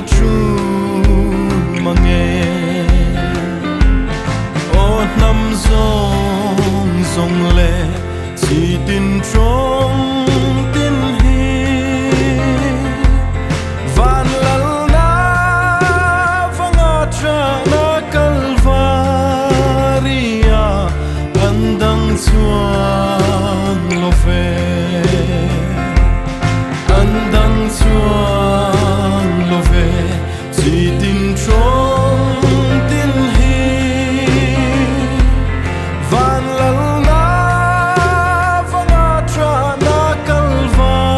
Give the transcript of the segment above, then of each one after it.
na chu mange o nam zong zong le chỉ tin trong tin hi van lal na vanga tra na calvaria andang chuan lo fe andang chuan lo ve chỉ tin trong tin hi van lal na vanga tra na calvaria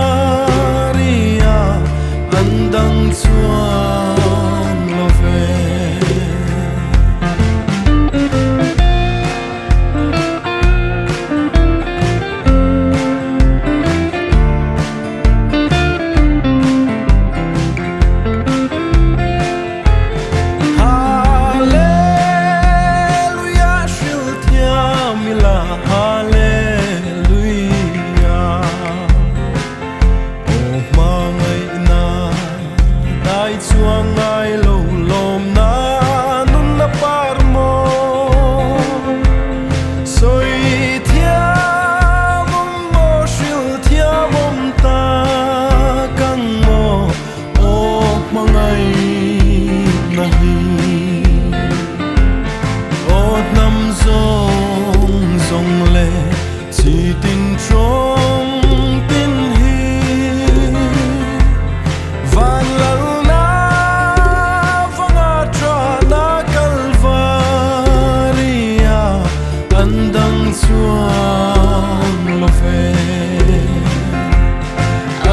andang chuan lo ve chuang ai lo lom na nun na par mo soi thia mom mo shil thia mom ta kang mo o mangai na hi o nam zong zong le chỉ tin trong tin hi van lal chuan lo ve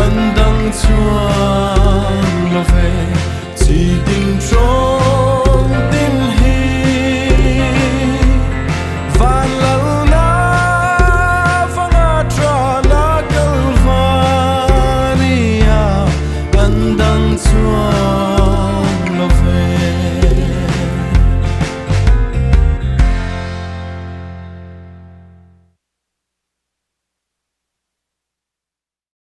andang chuan